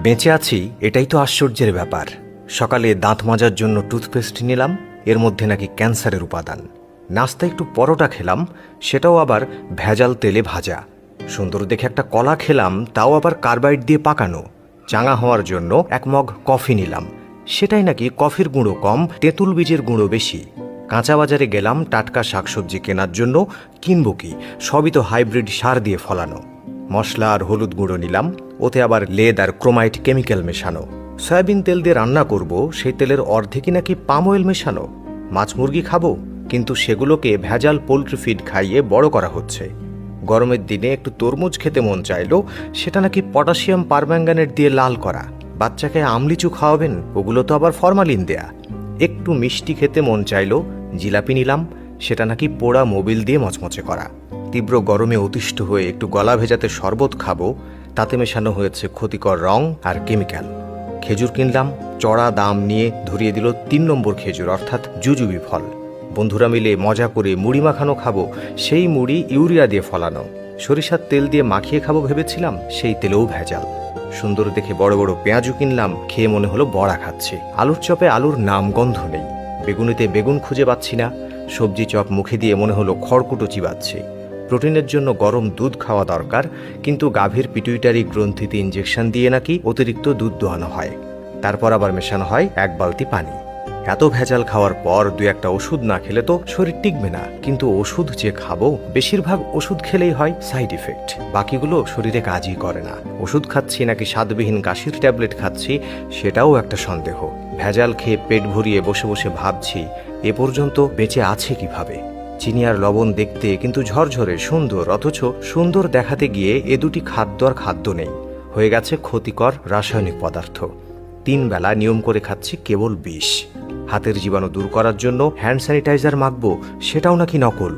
বেঁচে আছি এটাই তো আশ্চর্যের ব্যাপার। সকালে দাঁত মাজার জন্য টুথপেস্ট নিলাম, এর মধ্যে নাকি ক্যান্সারের উপাদান। নাস্তায় একটু পরোটা খেলাম, সেটাও আবার ভেজাল তেলে ভাজা। সুন্দর দেখে একটা কলা খেলাম, তাও আবার কার্বাইড দিয়ে পাকানো। চাঙা হওয়ার জন্য এক মগ কফি নিলাম, সেটাই নাকি কফির গুঁড়ো কম, তেঁতুল বীজের গুঁড়ো বেশি। কাঁচা বাজারে গেলাম টাটকা শাকসবজি কেনার জন্য, কিনবো কি, সবই তো হাইব্রিড সার দিয়ে ফলানো। মশলা আর হলুদ গুঁড়ো নিলাম, ওতে আবার লেদ আর ক্রোমাইট কেমিক্যাল মেশানো। সয়াবিন তেল দিয়ে রান্না করব, সেই তেলের অর্ধেকই নাকি পাম অয়েল মেশানো। মাছ মুরগি খাবো, কিন্তু সেগুলোকে ভেজাল পোলট্রি ফিড খাইয়ে বড় করা হচ্ছে। গরমের দিনে একটু তরমুজ খেতে মন চাইলো, সেটা নাকি পটাশিয়াম পারম্যাঙ্গানেট দিয়ে লাল করা। বাচ্চাকে আমলিচু খাওয়াবেন, ওগুলো তো আবার ফরমালিন দেয়া। একটু মিষ্টি খেতে মন চাইলো, জিলাপি নিলাম, সেটা নাকি পোড়া মোবিল দিয়ে মচমচে করা। তীব্র গরমে অতিষ্ঠ হয়ে একটু গলা ভেজাতে শরবত খাবো, তাতে মেশানো হয়েছে ক্ষতিকর রং আর কেমিক্যাল। খেজুর কিনলাম, চড়া দাম নিয়ে ধরিয়ে দিল ৩ নম্বর খেজুর, অর্থাৎ জুজুবি ফল। বন্ধুরা মিলে মজা করে মুড়ি মাখানো খাবো, সেই মুড়ি ইউরিয়া দিয়ে ফলানো। সরিষার তেল দিয়ে মাখিয়ে খাবো ভেবেছিলাম, সেই তেলেও ভেজাল। সুন্দর দেখে বড় বড় পেঁয়াজও কিনলাম, খেয়ে মনে হলো বড়া খাচ্ছি। আলুর চপে আলুর নাম গন্ধ নেই, বেগুনিতে বেগুন খুঁজে পাচ্ছি না। সবজি চপ মুখে দিয়ে মনে হলো খড়কুটো চিবাচ্ছি। প্রোটিনের জন্য গরম দুধ খাওয়া দরকার, কিন্তু গাভীর পিটুইটারি গ্রন্থিতে ইঞ্জেকশন দিয়ে নাকি অতিরিক্ত দুধ দোয়ানো হয়, তারপর আবার মেশানো হয় 1 বালতি পানি। এত ভেজাল খাওয়ার পর 2-1টা ওষুধ না খেলে তো শরীর টিকবে না, কিন্তু ওষুধ যে খাবো, বেশিরভাগ ওষুধ খেলেই হয় সাইড ইফেক্ট, বাকিগুলো শরীরে কাজই করে না। ওষুধ খাচ্ছি নাকি স্বাদবিহীন কাশির ট্যাবলেট খাচ্ছি, সেটাও একটা সন্দেহ। ভেজাল খেয়ে পেট ভরিয়ে বসে বসে ভাবছি, এ পর্যন্ত বেঁচে আছে কিভাবে। চিনি আর লবণ দেখতে কিন্তু ঝরঝরে সুন্দর, অথচ সুন্দর দেখাতে গিয়ে এ দুটি খাদ্য আর খাদ্য নেই, হয়ে গেছে ক্ষতিকর রাসায়নিক পদার্থ। 3 বেলা নিয়ম করে খাচ্ছি কেবল বিষ। হাতের জীবাণু দূর করার জন্য হ্যান্ড স্যানিটাইজার মাখবো, সেটাও নাকি নকল।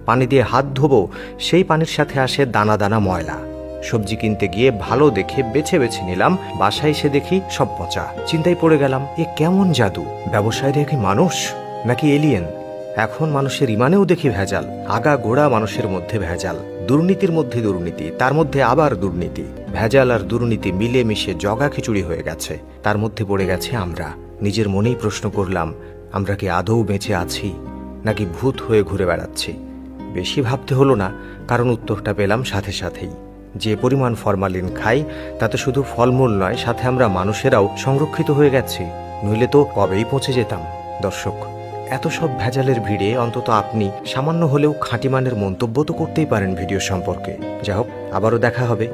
পানি দিয়ে হাত ধোবো, সেই পানির সাথে আসে দানা দানা ময়লা। সবজি কিনতে গিয়ে ভালো দেখে বেছে বেছে নিলাম, বাসায় এসে দেখি সব পচা। চিন্তায় পড়ে গেলাম, এ কেমন জাদু? ব্যবসায়ীরা কি মানুষ নাকি এলিয়েন? এখন মানুষের ইমানেও দেখি ভেজাল, আগা গোড়া মানুষের মধ্যে ভেজাল। দুর্নীতির মধ্যে দুর্নীতি, তার মধ্যে আবার দুর্নীতি। ভেজাল আর দুর্নীতি মিলে মিশে জগা খিচুড়ি হয়ে গেছে, তার মধ্যে পড়ে গেছে আমরা। নিজের মনেই প্রশ্ন করলাম, আমরা কি আদৌ বেঁচে আছি নাকি ভূত হয়ে ঘুরে বেড়াচ্ছি? বেশি ভাবতে হলো না, কারণ উত্তরটা পেলাম সাথে সাথেই। যে পরিমাণ ফরমালিন খাই, তাতে শুধু ফলমূল নয়, সাথে আমরা মানুষেরাও সংরক্ষিত হয়ে গেছি, নইলে তো কবেই পৌঁছে যেতাম। দর্শক, এত সব ভেজালের ভিড়ে অন্তত আপনি সামান্য হলেও খাঁটি মানের মন্তব্য তো করতেই পারেন ভিডিও সম্পর্কে। যাই হোক, আবারও দেখা হবে।